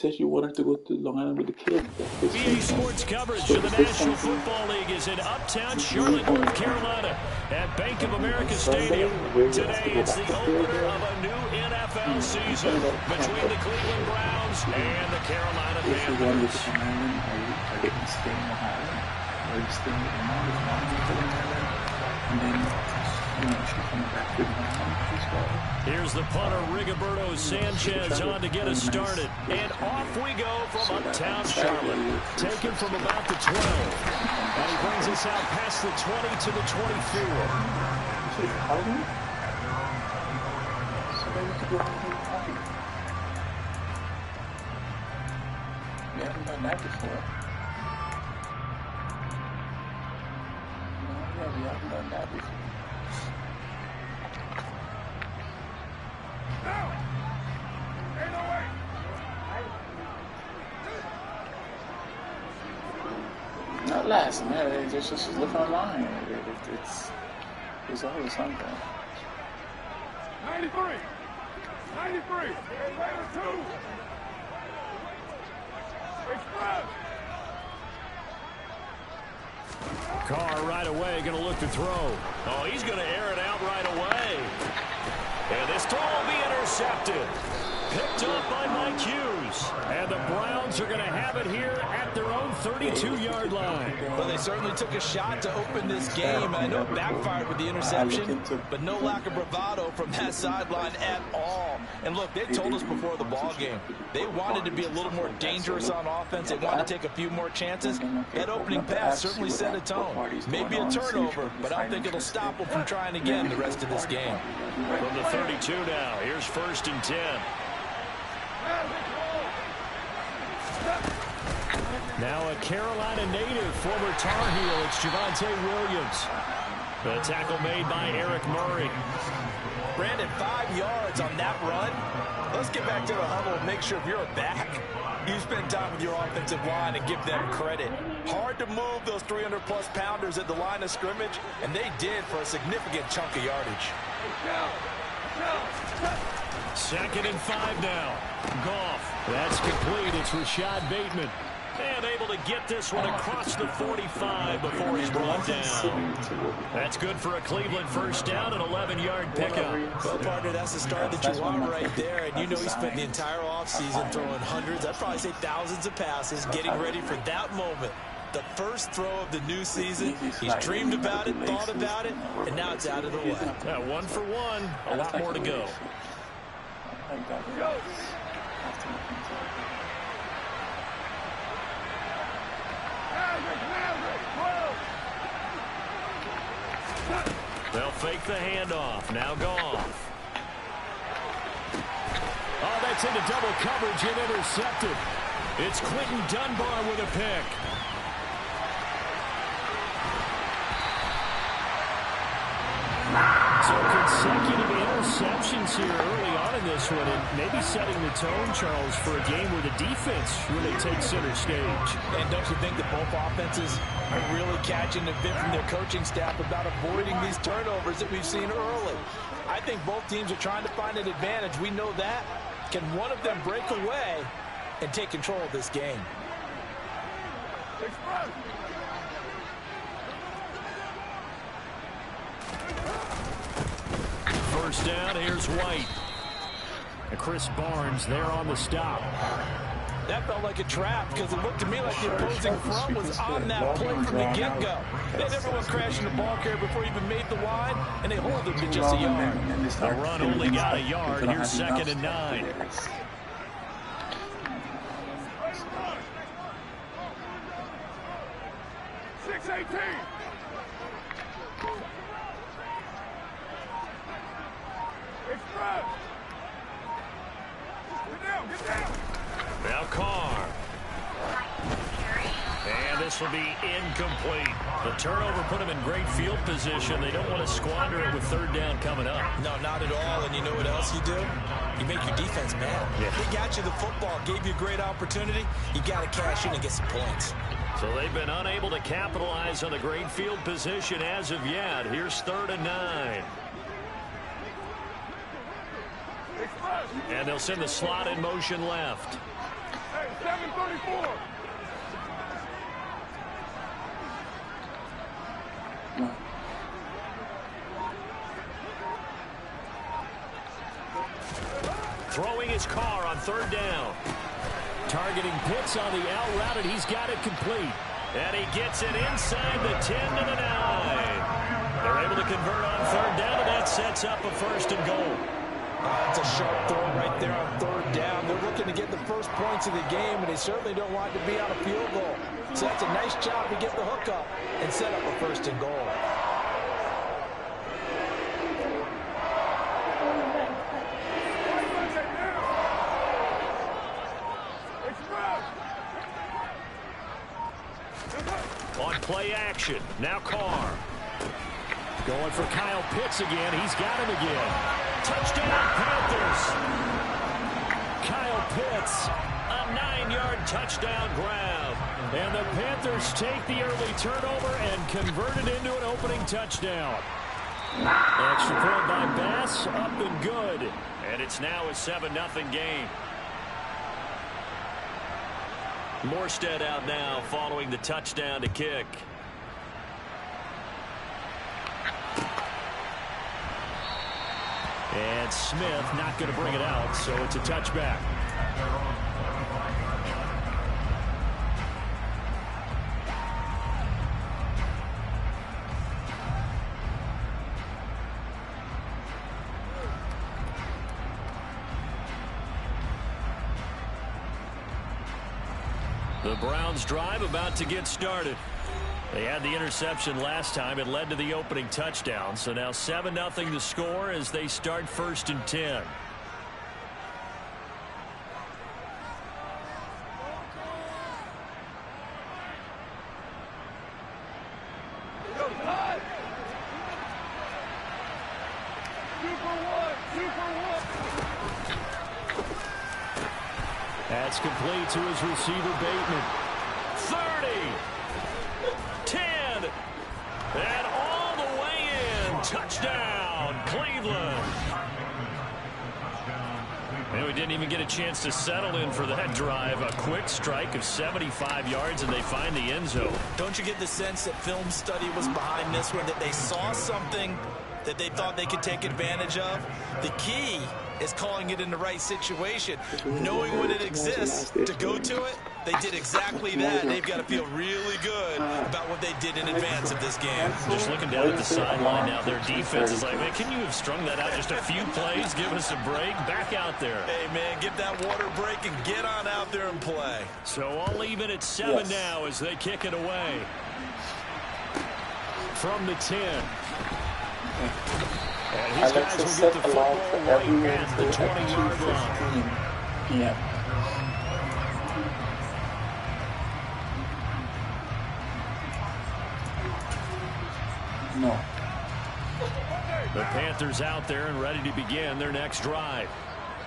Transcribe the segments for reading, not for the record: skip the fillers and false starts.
Said you wanted to go to Long Island with the kids. BA Sports coverage for the National Football League is in uptown Charlotte, North Carolina at Bank of America Stadium. Today it's the opener of a new NFL season between the Cleveland Browns and the Carolina Panthers. Here's the punter, Rigoberto Sanchez, on to get us started. And off we go from uptown Charlotte. Taken from about the 12. And he brings us out past the 20 to the 24. We haven't done that before. No, we haven't done that before. Not last minute, just look online. It's always something. 93! 93! 2! Express! Carr right away going to look to throw. Oh, he's going to air it out right away. And this throw will be intercepted. Picked up by Mike Hughes. And the Browns are going to have it here at their own 32-yard line. Well, they certainly took a shot to open this game. And I know it backfired with the interception, but no lack of bravado from that sideline at all. And look, they told us before the ball game, they wanted to be a little more dangerous on offense. They wanted to take a few more chances. That opening pass certainly set a tone. Maybe a turnover, but I don't think it'll stop them from trying again the rest of this game. From the 32 now, here's 1st and 10. Now a Carolina native, former Tar Heel, it's Javonte Williams. The tackle made by Eric Murray. Brandon, 5 yards on that run. Let's get back to the huddle and make sure if you're a back, you spend time with your offensive line and give them credit. Hard to move those 300-plus pounders at the line of scrimmage, and they did for a significant chunk of yardage. 2nd and 5 now. Goff. That's complete. It's Rashad Bateman. And able to get this one across the 45 before he's brought down. That's good for a Cleveland first down, an 11-yard pickup. Well, partner, that's the start that you want right there. And you know he spent the entire offseason throwing hundreds, I'd probably say thousands of passes, getting ready for that moment. The first throw of the new season. He's dreamed about it, thought about it, and now it's out of the way. 1 for 1. A lot more to go. They'll fake the handoff. Now Goff. Oh, that's into double coverage and intercepted. It's Quentin Dunbar with a pick. So consecutive interceptions here early on in this one, and maybe setting the tone, Charles, for a game where the defense really takes center stage. And don't you think that both offenses are really catching a bit from their coaching staff about avoiding these turnovers that we've seen early? I think both teams are trying to find an advantage. We know that. Can one of them break away and take control of this game? First down, here's White. And Chris Barnes there on the stop. That felt like a trap because it looked to me like the opposing front was on that play from the get-go. They had everyone crashing the ball carrier before he even made the line, and they hold him to just a yard. The run only got a yard. Here's 2nd and 9. Now Carr. And this will be incomplete. The turnover put him in great field position. They don't want to squander it with 3rd down coming up. No, not at all. And you know what else you do? You make your defense mad. Yeah. They got you the football, gave you a great opportunity. You got to cash in and get some points. So they've been unable to capitalize on the great field position as of yet. Here's 3rd and 9. And they'll send the slot in motion left. 24. Throwing his car on third down. Targeting Pitts on the out route, and he's got it complete. And he gets it inside the 10 to the 9. They're able to convert on third down, and that sets up a first and goal. That's a sharp throw right there on third down. They're looking to get the first points of the game, and they certainly don't want it to be on a field goal. So that's a nice job to get the hook up and set up a first and goal. On play action, now Carr. Going for Kyle Pitts again. He's got him again. Touchdown, Panthers. Kyle Pitts, a 9-yard touchdown grab. And the Panthers take the early turnover and convert it into an opening touchdown. Extra point by Bass, up and good. And it's now a 7-0 game. Morstead out now following the touchdown to kick. And Smith not going to bring it out, so it's a touchback. The Browns drive about to get started. They had the interception last time. It led to the opening touchdown. So now 7-0 to score as they start 1st and 10. That's complete to his receiver, Bateman. 30. 10. And all the way in. Touchdown, Cleveland. And we didn't even get a chance to settle in for that drive. A quick strike of 75 yards, and they find the end zone. Don't you get the sense that film study was behind this one, that they saw something that they thought they could take advantage of? The key is calling it in the right situation, knowing when it exists to go to it. They did exactly that. They've got to feel really good about what they did in advance of this game. Just looking down at the sideline now, their defense is like, man, can you have strung that out just a few plays? Give us a break. Back out there. Hey, man, get that water break and get on out there and play. So I'll leave it at 7 now as they kick it away. From the 10. And these guys will get the football right at the 20-yard line. PM. No. The Panthers out there and ready to begin their next drive.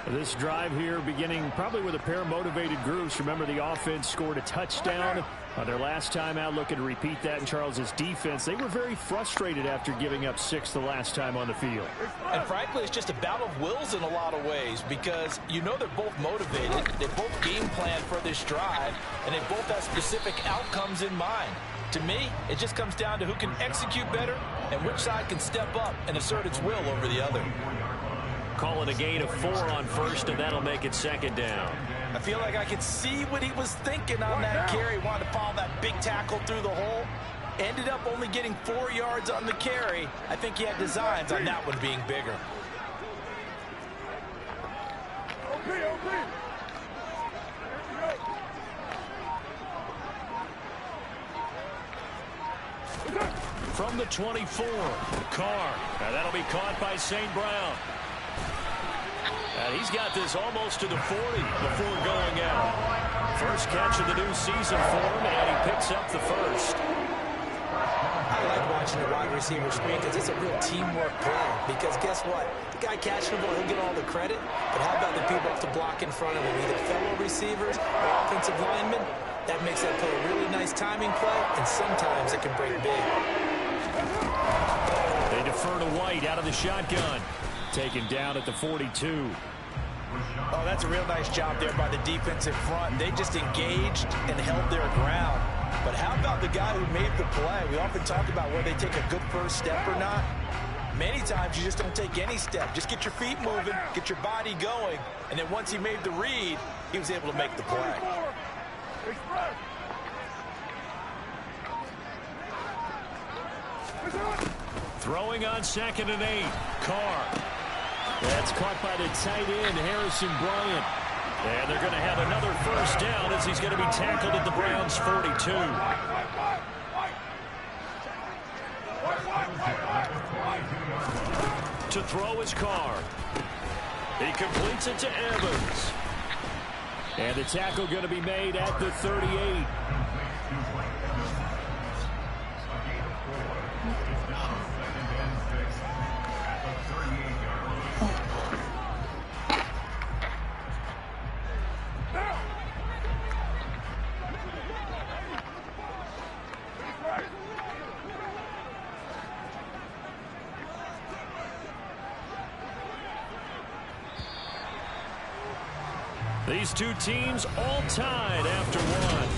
This drive here beginning probably with a pair of motivated groups. Remember, the offense scored a touchdown on their last time out. Looking to repeat that in Charles's defense. They were very frustrated after giving up 6 the last time on the field. And frankly, it's just a battle of wills in a lot of ways, because you know they're both motivated. They both game plan for this drive, and they both have specific outcomes in mind. To me, it just comes down to who can execute better and which side can step up and assert its will over the other. Calling a gain of 4 on first, and that'll make it 2nd down. I feel like I could see what he was thinking on that carry. Wanted to follow that big tackle through the hole. Ended up only getting 4 yards on the carry. I think he had designs on that one being bigger. From the 24, Carr. Now that'll be caught by St. Brown. And he's got this almost to the 40 before going out. First catch of the new season for him, and he picks up the first. I like watching the wide receiver screen because it's a real teamwork play. Because guess what? The guy catching the ball, he'll get all the credit. But how about the people up to block in front of him, either fellow receivers or offensive linemen? That makes that play a really nice timing play, and sometimes it can break big. They defer to White out of the shotgun. Taken down at the 42. Oh, that's a real nice job there by the defense in front. They just engaged and held their ground. But how about the guy who made the play? We often talk about whether they take a good first step or not. Many times you just don't take any step. Just get your feet moving, get your body going, and then once he made the read, he was able to make the play. Throwing on 2nd and 8. Carr. That's caught by the tight end, Harrison Bryant. And they're going to have another first down as he's going to be tackled at the Browns' 42. To throw is Carr. He completes it to Evans. And the tackle going to be made at the 38. These two teams all tied after one.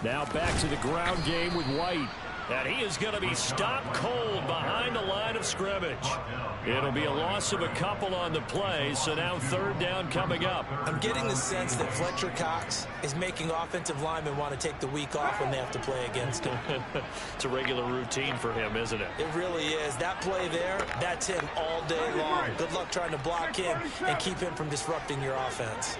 Now back to the ground game with White. And he is going to be stopped cold behind the line of scrimmage. It'll be a loss of a couple on the play, so now 3rd down coming up. I'm getting the sense that Fletcher Cox is making offensive linemen want to take the week off when they have to play against him. It's a regular routine for him, isn't it? It really is. That play there, that's him all day long. Good luck trying to block him and keep him from disrupting your offense.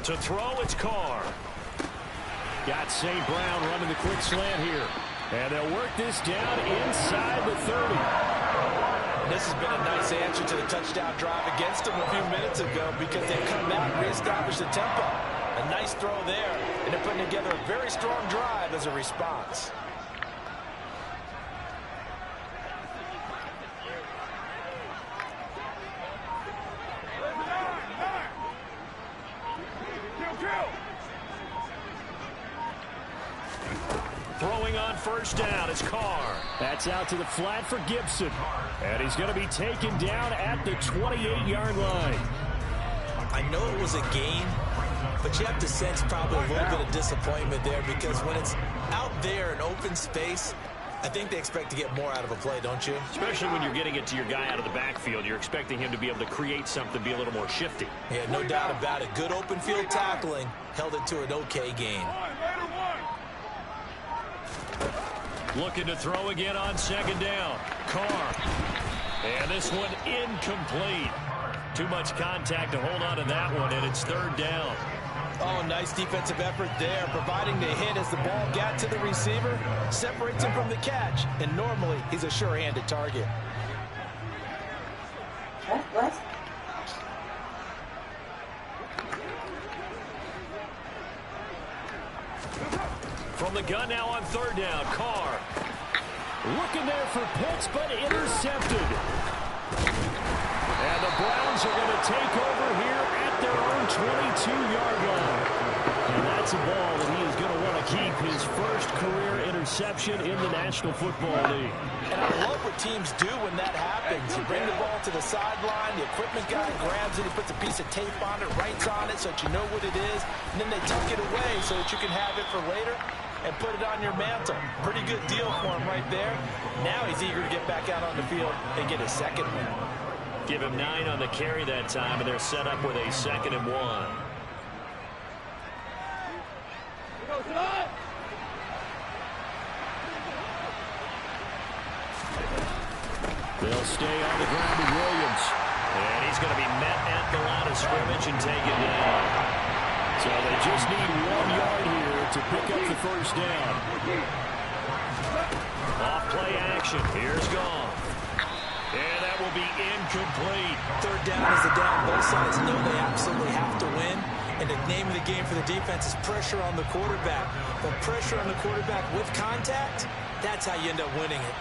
To throw, it's Carr. Got St. Brown running the quick slant here. And they'll work this down inside the 30. This has been a nice answer to the touchdown drive against them a few minutes ago because they've come back and reestablished the tempo. A nice throw there, and they're putting together a very strong drive as a response. Throwing on 1st down is Carr. That's out to the flat for Gibson. And he's going to be taken down at the 28-yard line. I know it was a gain, but you have to sense probably a little bit of disappointment there because when it's out there in open space, I think they expect to get more out of a play, don't you? Especially when you're getting it to your guy out of the backfield. You're expecting him to be able to create something, be a little more shifty. Yeah, no doubt about it. Good open field tackling held it to an okay gain. Looking to throw again on 2nd down. Carr. And this one incomplete. Too much contact to hold on to that one, and it's 3rd down. Oh, nice defensive effort there, providing the hit as the ball got to the receiver, separates him from the catch, and normally he's a sure-handed target. What? From the gun now on 3rd down, Carr. Looking there for Pitts, but intercepted. And the Browns are going to take over here at their own 22-yard line. And that's a ball that he is going to want to keep his first career interception in the National Football League. And I love what teams do when that happens. You bring the ball to the sideline, the equipment guy grabs it, he puts a piece of tape on it, writes on it so that you know what it is, and then they tuck it away so that you can have it for later and put it on your mantle. Pretty good deal for him right there. Now he's eager to get back out on the field and get his second win. Give him 9 on the carry that time, and they're set up with a 2nd and 1. They'll stay on the ground with Williams. And he's going to be met at the line of scrimmage and taken down. So they just need 1 yard here to pick up the first down. Off play action. Here's Gone. And that will be incomplete. 3rd down is the down. Both sides know they absolutely have to win. And the name of the game for the defense is pressure on the quarterback. But pressure on the quarterback with contact, that's how you end up winning it.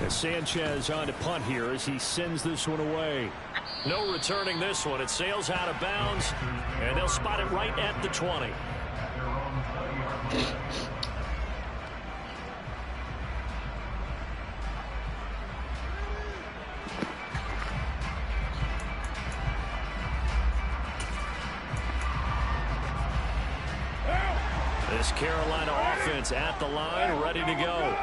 And Sanchez on to punt here as he sends this one away. No returning this one. It sails out of bounds, and they'll spot it right at the 20. This Carolina offense at the line, ready to go.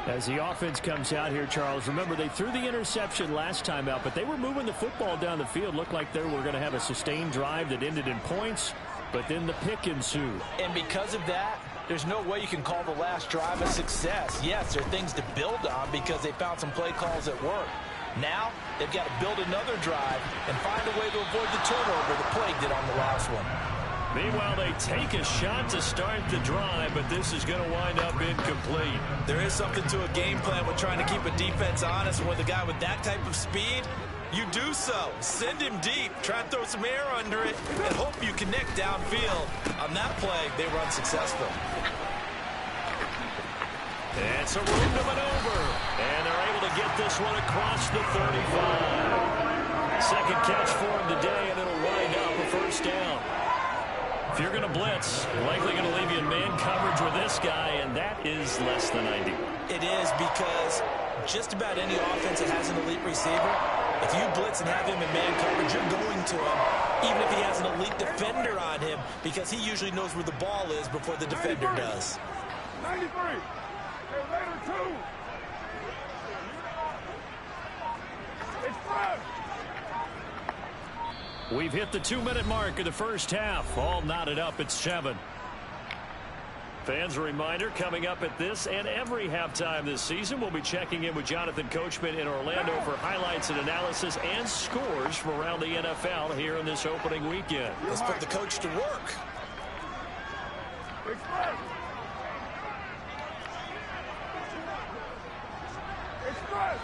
As the offense comes out here, Charles, remember they threw the interception last time out, but they were moving the football down the field. Looked like they were going to have a sustained drive that ended in points, but then the pick ensued. And because of that, there's no way you can call the last drive a success. Yes, there are things to build on because they found some play calls that work. Now, they've got to build another drive and find a way to avoid the turnover the play did on the last one. Meanwhile, they take a shot to start the drive, but this is going to wind up incomplete. There is something to a game plan with trying to keep a defense honest. And with a guy with that type of speed, you do so. Send him deep. Try and throw some air under it and hope you connect downfield. On that play, they were unsuccessful. It's a room to maneuver, and they're able to get this one across the 35. Second catch for him today, and it'll wind up a first down. If you're going to blitz, likely going to leave you in man coverage with this guy, and that is less than ideal. It is because just about any offense that has an elite receiver, if you blitz and have him in man coverage, you're going to him, even if he has an elite defender on him, because he usually knows where the ball is before the defender does. 93. Later, 2. It's fresh. We've hit the 2-minute mark of the first half. All knotted up at 7. Fans, a reminder, coming up at this and every halftime this season, we'll be checking in with Jonathan Coachman in Orlando for highlights and analysis and scores from around the NFL here in this opening weekend. Let's put the coach to work. It's fresh. It's fresh.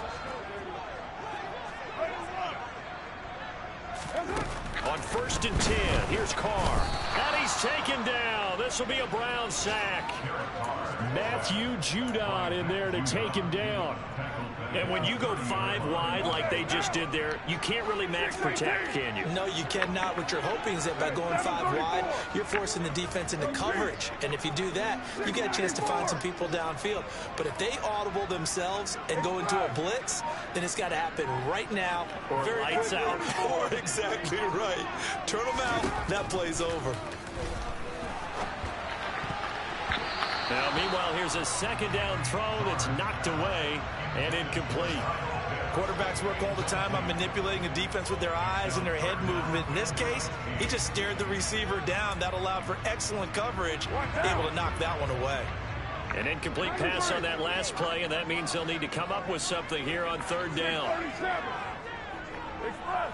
On 1st and 10, here's Carr. And he's taken down. This will be a Brown sack. Matthew Judon in there to take him down. And when you go 5 wide like they just did there, you can't really max protect, can you? No, you cannot. What you're hoping is that by going 5 wide, you're forcing the defense into coverage. And if you do that, you get a chance to find some people downfield. But if they audible themselves and go into a blitz, then it's got to happen right now. Or very lights quickly. out. Or exactly right. Turn them out. That play's over. Now, meanwhile, here's a second down throw that's knocked away and incomplete. Quarterbacks work all the time on manipulating a defense with their eyes and their head movement. In this case, he just stared the receiver down. That allowed for excellent coverage, able to knock that one away. An incomplete pass on that last play, and that means they'll need to come up with something here on 3rd down. 37. Express.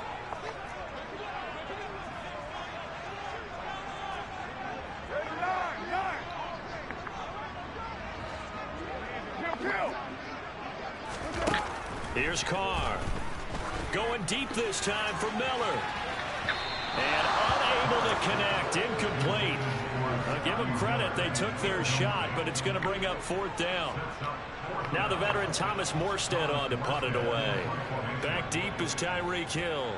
Here's Carr. Going deep this time for Miller. And unable to connect. Incomplete. I'll give them credit. They took their shot, but it's going to bring up 4th down. Now the veteran Thomas Morstead on to punt it away. Back deep is Tyreek Hill.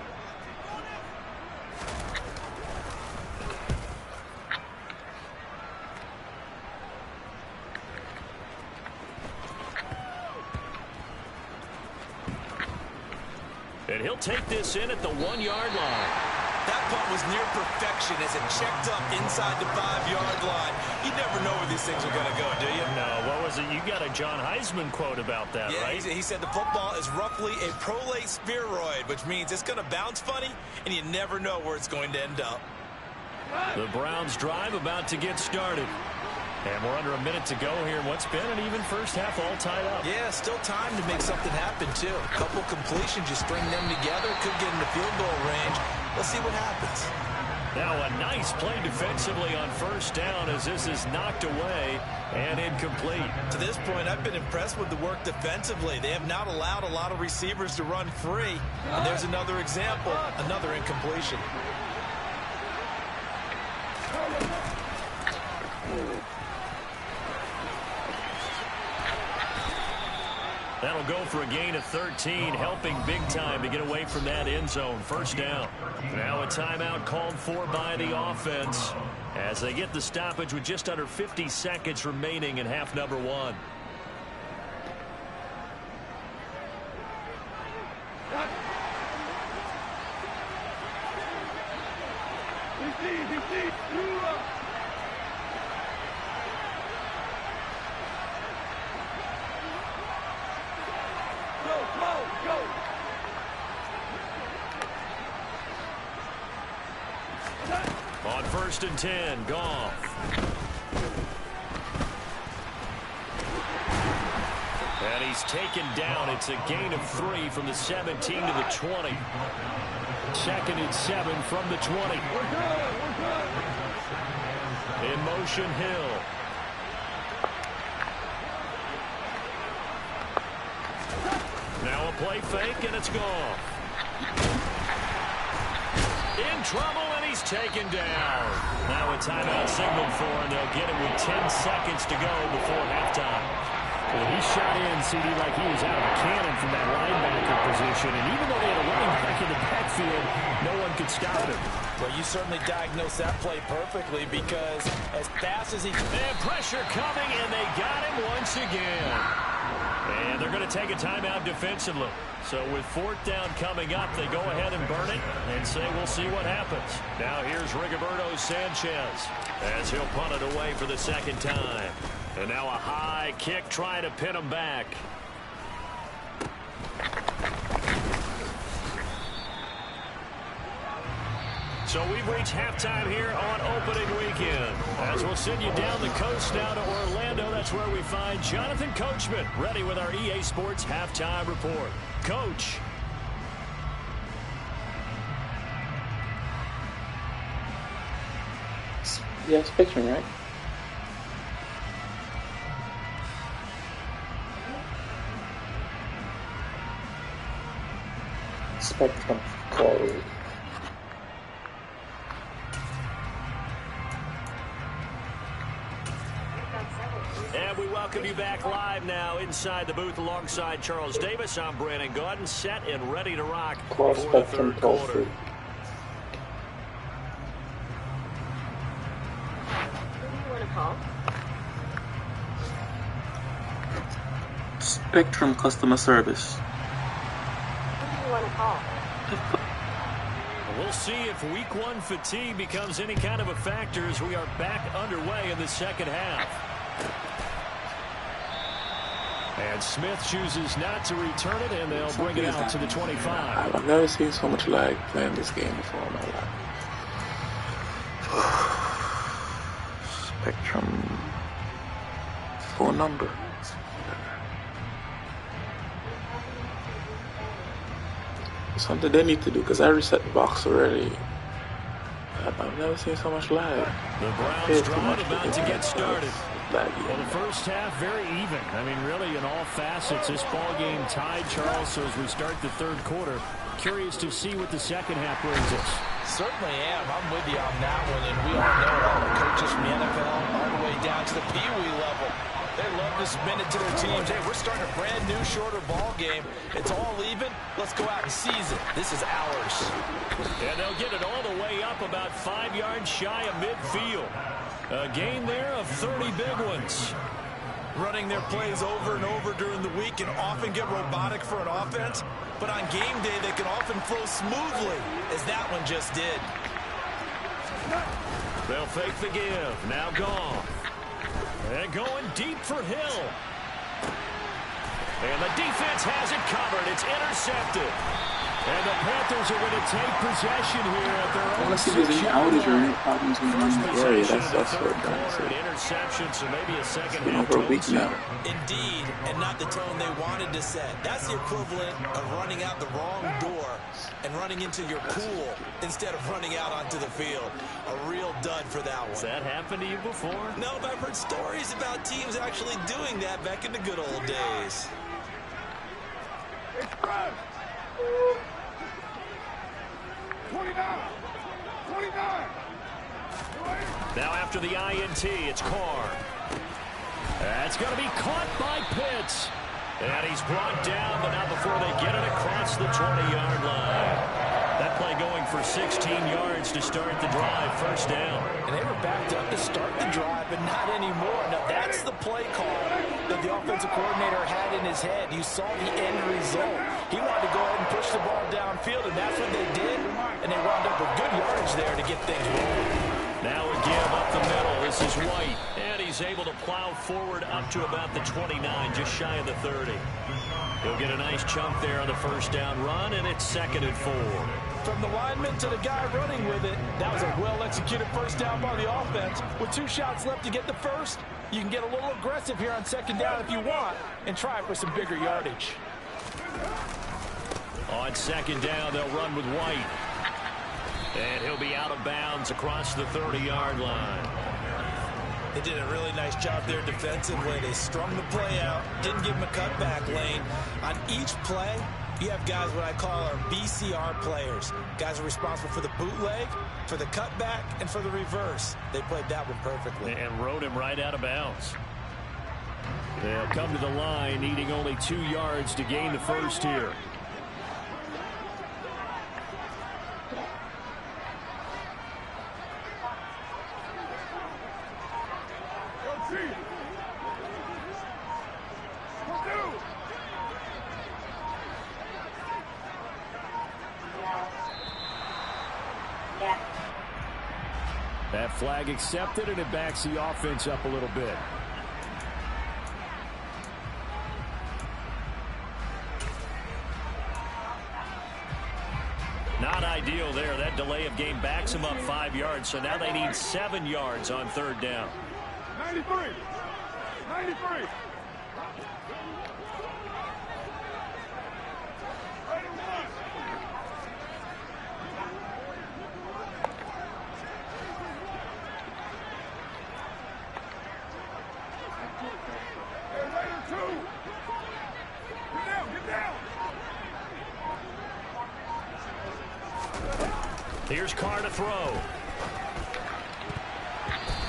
And he'll take this in at the 1-yard line. That punt was near perfection as it checked up inside the 5-yard line. You never know where these things are going to go, do you? No, what was it? You got a John Heisman quote about that, yeah, right? He said the football is roughly a prolate spheroid, which means it's going to bounce funny, and you never know where it's going to end up. The Browns drive about to get started. And we're under a minute to go here in what's been an even first half, all tied up. Yeah, still time to make something happen, too. A couple completions, you string them together, could get into field goal range. Let's see what happens. Now a nice play defensively on first down as this is knocked away and incomplete. To this point, I've been impressed with the work defensively. They have not allowed a lot of receivers to run free. And there's another example, another incompletion. That'll go for a gain of 13, helping big time to get away from that end zone. First down. Now a timeout called for by the offense as they get the stoppage with just under 50 seconds remaining in half number one. On 1st and 10, Goff. And he's taken down. It's a gain of 3 from the 17 to the 20. 2nd and 7 from the 20. In motion, Hill. Now a play fake, and it's Goff. In trouble, and he's taken down. Now a timeout signaled for, and they'll get it with 10 seconds to go before halftime. Well, he shot in, CD, like he was out of a cannon from that linebacker position. And even though they had a running back in the backfield, no one could stop him. Well, you certainly diagnosed that play perfectly because as fast as he... And pressure coming, and they got him once again. And they're going to take a timeout defensively. So with 4th down coming up, they go ahead and burn it and say we'll see what happens. Now here's Rigoberto Sanchez as he'll punt it away for the 2nd time. And now a high kick trying to pin him back. So we've reached halftime here on opening weekend. As we'll send you down the coast now to Orlando, that's where we find Jonathan Coachman ready with our EA Sports halftime report. Coach. Yeah, Spectrum, right? Spectrum code. And we welcome you back live now inside the booth alongside Charles Davis. I'm Brandon Gordon, set and ready to rock for the 3rd quarter. Who do you want to call? Spectrum Customer Service. Who do you want to call? We'll see if week 1 fatigue becomes any kind of a factor as we are back underway in the 2nd half. And Smith chooses not to return it, and they'll bring it out to the 25. I've never seen so much lag playing this game before in my life. Spectrum phone number. Something they need to do because I reset the box already. I've never seen so much lag. The Browns drive about to get started. Well, the first half, very even. I mean, really, in all facets, this ball game tied, Charles. So as we start the 3rd quarter, curious to see what the 2nd half brings us. Certainly am. I'm with you on that one. And we all know all the coaches from the NFL all the way down to the Pee Wee level. They love to spin it to their teams. Hey, we're starting a brand new, shorter ball game. It's all even. Let's go out and seize it. This is ours. And they'll get it all the way up about 5 yards shy of midfield. A gain there of 30 big ones. Running their plays over and over during the week can often get robotic for an offense, but on game day they can often flow smoothly, as that one just did. They'll fake the give. Now Goff. And going deep for Hill. And the defense has it covered. It's intercepted. And the Panthers are going to take possession here at their own. I want to see if there's any outage or any problems going on in the area. That's what I'm trying to say. Interception, so maybe a second It's been over a week now. Indeed, and not the tone they wanted to set. That's the equivalent of running out the wrong door and running into your pool instead of running out onto the field. A real dud for that one. Has that happened to you before? No, but I've heard stories about teams actually doing that back in the good old days. Express! 29! 29! Now after the INT, it's Carr. That's going to be caught by Pitts. And he's brought down, but not before they get it across the 20-yard line. That play going for 16 yards to start the drive, first down. And they were backed up to start the drive, but not anymore. Now that's the play call that the offensive coordinator had in his head. You saw the end result. He wanted to go ahead and push the ball downfield, and that's what they did. And they wound up with good yardage there to get things rolling. Now a give up the middle. This is White. And he's able to plow forward up to about the 29, just shy of the 30. He'll get a nice chunk there on the first down run, and it's 2nd and 4. From the lineman to the guy running with it, that was a well-executed first down by the offense. With 2 shots left to get the first, you can get a little aggressive here on 2nd down if you want and try for some bigger yardage. On 2nd down, they'll run with White. And he'll be out of bounds across the 30-yard line. They did a really nice job there defensively. They strung the play out, didn't give him a cutback lane. On each play, you have guys what I call our BCR players. Guys are responsible for the bootleg, for the cutback, and for the reverse. They played that one perfectly. And rode him right out of bounds. They'll come to the line, needing only 2 yards to gain the first here. That flag accepted, and it backs the offense up a little bit. Not ideal there. That delay of game backs them up 5 yards, so now they need 7 yards on 3rd down. 93! 93! Here's Carr to throw.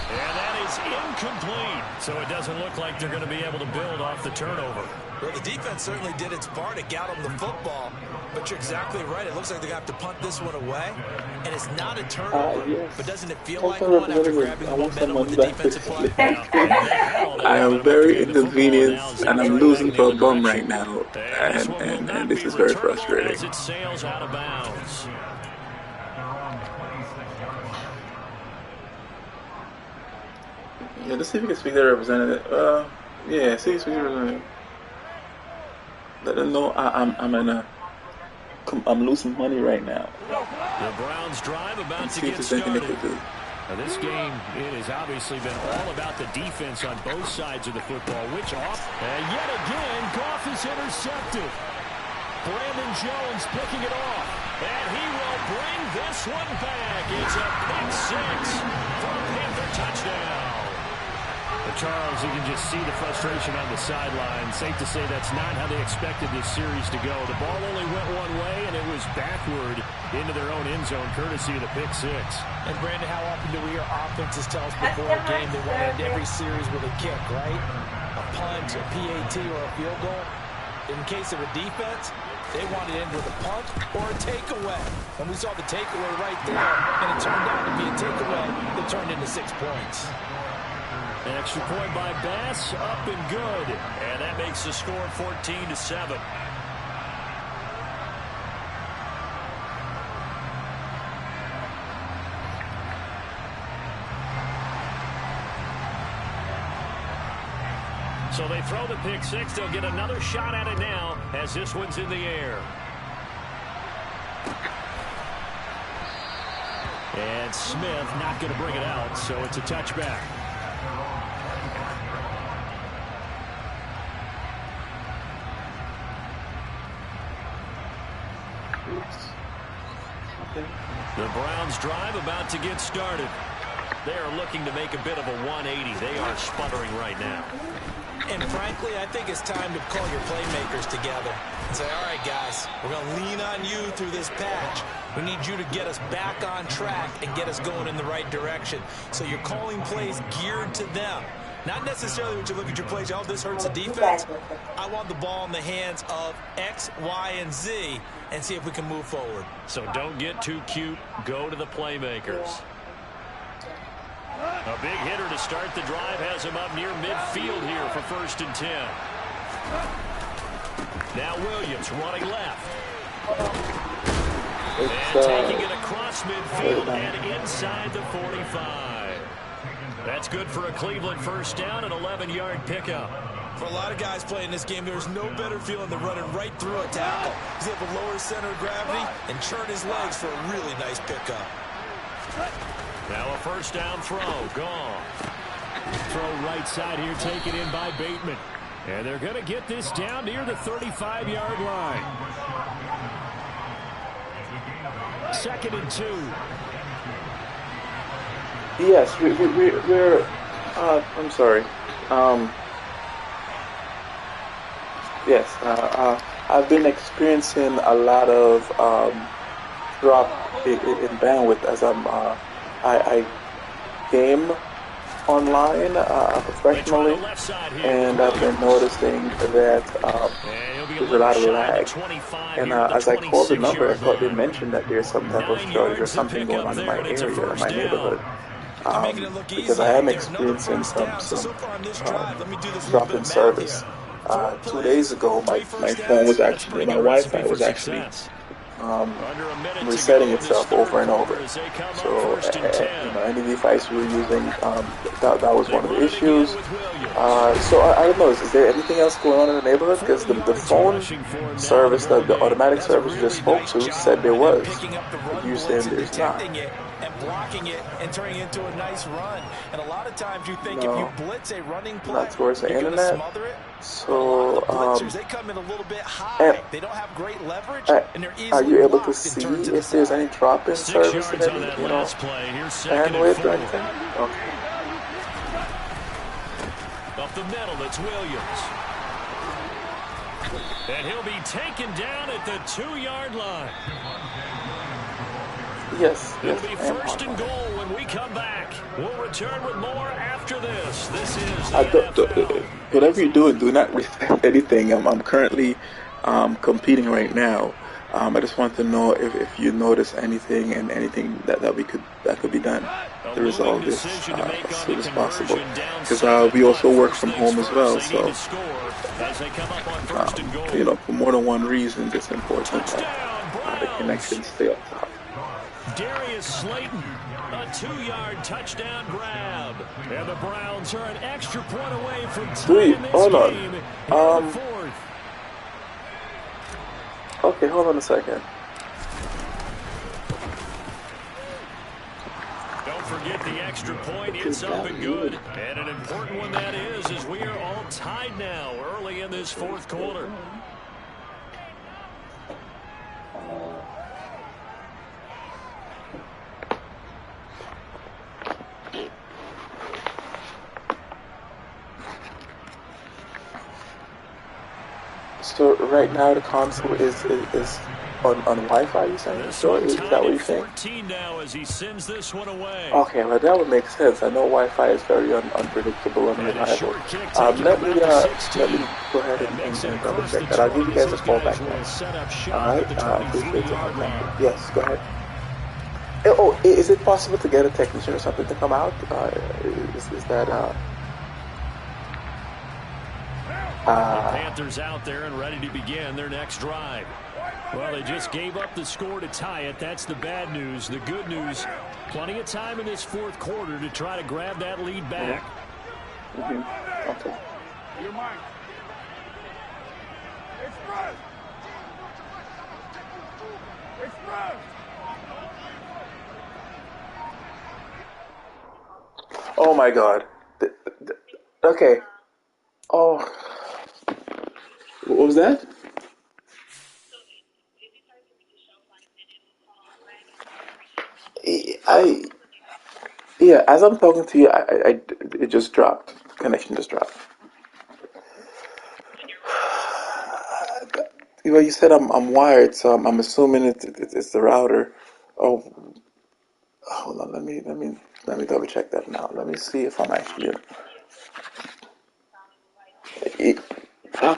And that is incomplete. So it doesn't look like they're going to be able to build off the turnover. Well, the defense certainly did its part to get them the football. But you're exactly right. It looks like they're going to have to punt this one away. And it's not a turnover. Yes. But doesn't it feel like one after grabbing the momentum with the defensive play? I am very inconvenienced, and I'm losing for a bum right now. And this is very frustrating. As it sails out of bounds. Yeah, let's see if we can speak to the representative. Yeah, see if we can representative. Let them know I'm losing money right now. The Browns drive about to get started. Now this game, it has obviously been all about the defense on both sides of the football. Which off? And yet again, Goff is intercepted. Brandon Jones picking it off. And he will bring this one back. It's a pick 6 for a Panther touchdown. Charles, you can just see the frustration on the sideline. Safe to say that's not how they expected this series to go. The ball only went one way, and it was backward into their own end zone, courtesy of the pick 6. And, Brandon, how often do we hear offenses tell us before a game they want to end every series with a kick, right? A punt, a PAT, or a field goal. In case of a defense, they wanted to end with a punt or a takeaway. And we saw the takeaway right there, and it turned out to be a takeaway that turned into 6 points. An extra point by Bass, up and good. And that makes the score 14-7. So they throw the pick 6. They'll get another shot at it now as this one's in the air. And Smith not going to bring it out, so it's a touchback. The Browns drive about to get started. They are looking to make a bit of a 180. They are sputtering right now. And frankly, I think it's time to call your playmakers together and say, all right, guys, we're going to lean on you through this patch. We need you to get us back on track and get us going in the right direction. So you're calling plays geared to them. Not necessarily when you look at your plays, oh, this hurts the defense. I want the ball in the hands of X, Y, and Z and see if we can move forward. So don't get too cute. Go to the playmakers. A big hitter to start the drive has him up near midfield here for 1st and 10. Now Williams running left. And taking it across midfield and inside the 45. That's good for a Cleveland 1st down, an 11-yard pickup. For a lot of guys playing this game, there's no better feeling than running right through a tackle. He's able to lower his center of gravity and churn his legs for a really nice pickup. Now a 1st down throw, gone. Throw right side here, taken in by Bateman. And they're going to get this down near the 35-yard line. 2nd and 2. Yes, we're I'm sorry. Yes, I've been experiencing a lot of drop in bandwidth as I game online professionally, and I've been noticing that there's a lot of lag. And as I called the number, I thought they mentioned that there's some type of shortage or something going on in my area, in my neighborhood. Because I am experiencing some drop in service. 2 days ago, my phone was actually, my Wi-Fi was actually resetting itself over and over. So, any device we were using, that was one of the issues. So I don't know, is there anything else going on in the neighborhood? Because the phone service, the automatic service you just spoke to, said there was. You're saying there's not. And blocking it and turning it into a nice run. And a lot of times you think if you blitz a running play, not towards the you're internet. Smother it. So, blitzers, they come in a little bit high. They don't have great leverage, and they're easily are you able to blocked see and turned to if there's any drop in service in any, bandwidth or anything? Okay. Up the middle, it's Williams. And he'll be taken down at the 2-yard line. Yes. It'll be 1st and goal when we come back. We'll return with more after this. This is the whatever you're doing, do not reset anything. I'm currently competing right now. I just want to know if you notice anything and anything that could be done to resolve this as soon as possible. Because we also work from home as well, so for more than one reason, it's important that the connections stay up top. Darius Slayton, a 2-yard touchdown grab. And the Browns are an extra point away from tying this game in the 4th. Okay, hold on a second. Don't forget the extra point. It's up and good. And an important one that is, as we are all tied now early in this 4th quarter. So right now the console is on Wi-Fi, you saying? So is that what you're saying? 14 now as he sends this one away. Okay, well that would make sense. I know Wi-Fi is very unpredictable and unreliable. Let me go ahead and double check that. I'll give you guys a call back now. Alright, appreciate it. Yes, go ahead. Oh, is it possible to get a technician or something to come out? Is that the Panthers out there and ready to begin their next drive. Well, they just gave up the score to tie it. That's the bad news. The good news, plenty of time in this 4th quarter to try to grab that lead back. Okay. Your mind. Express. Express. Oh my God. Okay. Oh, what was that? I Yeah. As I'm talking to you, it just dropped. Connection just dropped. Well, you said I'm wired, so I'm assuming it's the router. Oh, hold on. Let me double check that now. Let me see if I'm actually. It,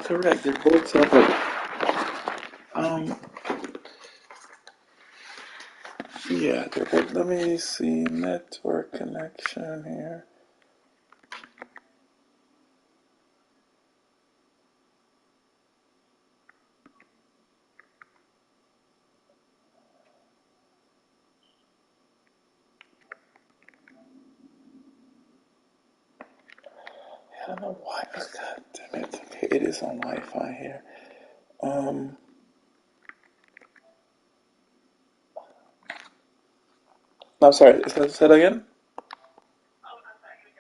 correct. They're both separate. Um, yeah. They're both. Let me see network connection here. I don't know why. God damn it. Okay, it is on Wi-Fi here. Um, I'm sorry. Say that again.